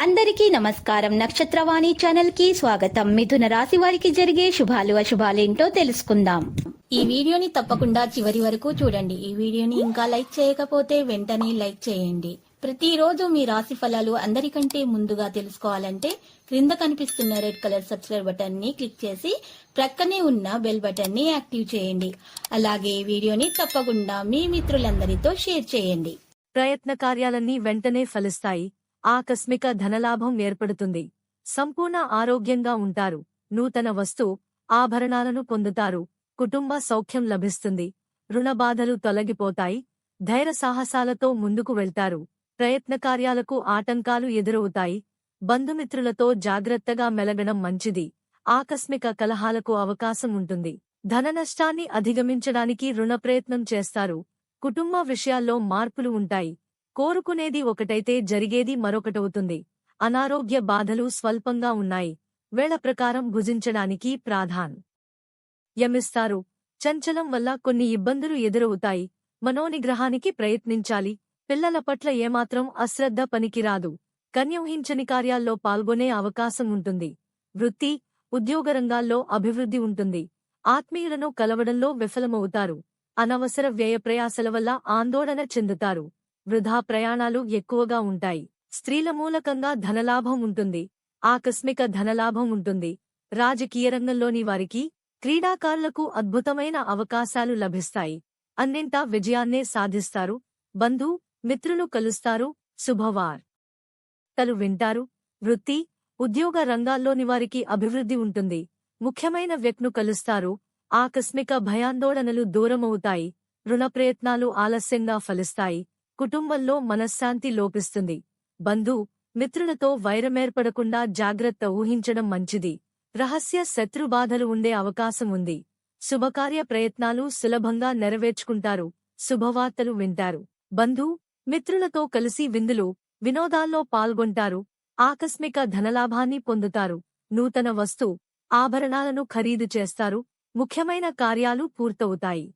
అందరికీ నమస్కారం. నక్షత్రవాణి ఛానల్ కి స్వాగతం. మిథున రాశి వారికి జరిగే శుభాలు అశుభాలేంటో తెలుసుకుందాం. ఈ వీడియోని తప్పకుండా చివరి వరకు చూడండి. ఈ వీడియోని ఇంకా లైక్ చేయకపోతే వెంటనే లైక్ చేయండి. ప్రతిరోజు మీ రాశి ఫలాలు అందరికంటే ముందుగా తెలుసుకోవాలంటే క్రింద కనిపిస్తున్న రెడ్ కలర్ సబ్స్క్రైబ్ బటన్ ని క్లిక్ చేసి ప్రక్కనే ఉన్న బెల్ బటన్ ని యాక్టివ్ చేయండి. అలాగే ఈ వీడియోని తప్పకుండా మీ మిత్రులందరితో షేర్ చేయండి. ప్రయత్న కార్యాలన్నీ వెంటనే ఫలిస్తాయి. ఆకస్మిక ధనలాభం ఏర్పడుతుంది. సంపూర్ణ ఆరోగ్యంగా ఉంటారు. నూతన వస్తు ఆభరణాలను పొందుతారు. కుటుంబ సౌఖ్యం లభిస్తుంది. రుణబాధలు తొలగిపోతాయి. ధైర్య సాహసాలతో ముందుకు వెళ్తారు. ప్రయత్న కార్యాలకు ఆటంకాలు ఎదురవుతాయి. బంధుమిత్రులతో జాగ్రత్తగా మెలగడం మంచిది. ఆకస్మిక కలహాలకు అవకాశం ఉంటుంది. ధన నష్టాన్ని అధిగమించడానికి రుణ ప్రయత్నం చేస్తారు. కుటుంబ విషయాల్లో మార్పులు ఉంటాయి. కోరుకునేది ఒకటైతే జరిగేది మరొకటవుతుంది. అనారోగ్య బాధలు స్వల్పంగా ఉన్నాయి. వేళ ప్రకారం భుజించడానికి ప్రాధాన్యమిస్తారు. చంచలం వల్ల కొన్ని ఇబ్బందులు ఎదురవుతాయి. మనోనిగ్రహానికి ప్రయత్నించాలి. పిల్లల పట్ల ఏమాత్రం అశ్రద్ధ పనికిరాదు. కన్యూహించని కార్యాల్లో పాల్గొనే అవకాశం ఉంటుంది. వృత్తి, ఉద్యోగ రంగాల్లో అభివృద్ధి ఉంటుంది. ఆత్మీయులను కలవడంలో విఫలమవుతారు. అనవసర వ్యయ ప్రయాసల వల్ల ఆందోళన చెందుతారు. వృధా ప్రయాణాలు ఎక్కువగా ఉంటాయి. స్త్రీల మూలకంగా ధనలాభం ఉంటుంది. ఆకస్మిక ధనలాభం ఉంటుంది. రాజకీయ రంగంలోని వారికి, క్రీడాకారులకు అద్భుతమైన అవకాశాలు లభిస్తాయి. అన్నింటా విజయాన్నే సాధిస్తారు. బంధు మిత్రులు కలుస్తారు. శుభవార్తలు వింటారు. వృత్తి, ఉద్యోగ రంగాల్లోని వారికి అభివృద్ధి ఉంటుంది. ముఖ్యమైన వ్యక్తులను కలుస్తారు. ఆకస్మిక భయాందోళనలు దూరమవుతాయి. రుణ ప్రయత్నాలు ఆలస్యంగా ఫలిస్తాయి. కుటుంబంలో మనశ్శాంతి లోపిస్తుంది. బంధు మిత్రులతో వైరమేర్పడకుండా జాగ్రత్త ఊహించడం మంచిది. రహస్య శత్రుబాధలు ఉండే అవకాశం ఉంది. శుభకార్య ప్రయత్నాలు సులభంగా నెరవేర్చుకుంటారు. శుభవార్తలు వింటారు. బంధు మిత్రులతో కలిసి విందులు, వినోదాల్లో పాల్గొంటారు. ఆకస్మిక ధనలాభాన్ని పొందుతారు. నూతన వస్తు ఆభరణాలను ఖరీదు చేస్తారు. ముఖ్యమైన కార్యాలు పూర్తవుతాయి.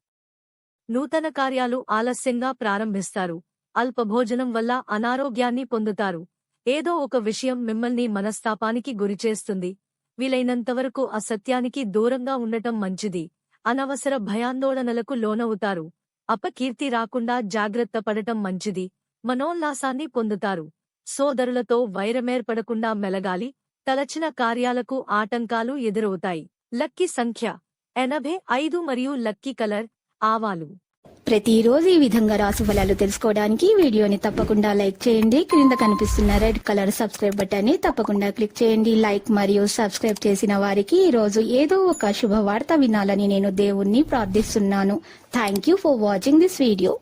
నూతన కార్యాలు ఆలస్యంగా ప్రారంభిస్తారు. అల్పభోజనం వల్ల అనారోగ్యాన్ని పొందుతారు. ఏదో ఒక విషయం మిమ్మల్ని మనస్తాపానికి గురిచేస్తుంది. వీలైనంతవరకు అసత్యానికి దూరంగా ఉండటం మంచిది. అనవసర భయాందోళనలకు లోనవుతారు. అపకీర్తి రాకుండా జాగ్రత్త పడటం మంచిది. మనోల్లాసాన్ని పొందుతారు. సోదరులతో వైరమేర్పడకుండా మెలగాలి. తలచిన కార్యాలకు ఆటంకాలు ఎదురవుతాయి. లక్కీ సంఖ్య 85 మరియు లక్కీ కలర్ ఆవాలు. ప్రతిరోజు ఈ విధంగా రాశి ఫలాలు తెలుసుకోవడానికి వీడియోని తప్పకుండా లైక్ చేయండి. క్రింద కనిపిస్తున్న రెడ్ కలర్ సబ్స్క్రైబ్ బటన్ ని తప్పకుండా క్లిక్ చేయండి. లైక్ మరియు సబ్స్క్రైబ్ చేసిన వారికి ఈ రోజు ఏదో ఒక శుభవార్త వినాలని నేను దేవుణ్ణి ప్రార్థిస్తున్నాను. Thank you for watching this video.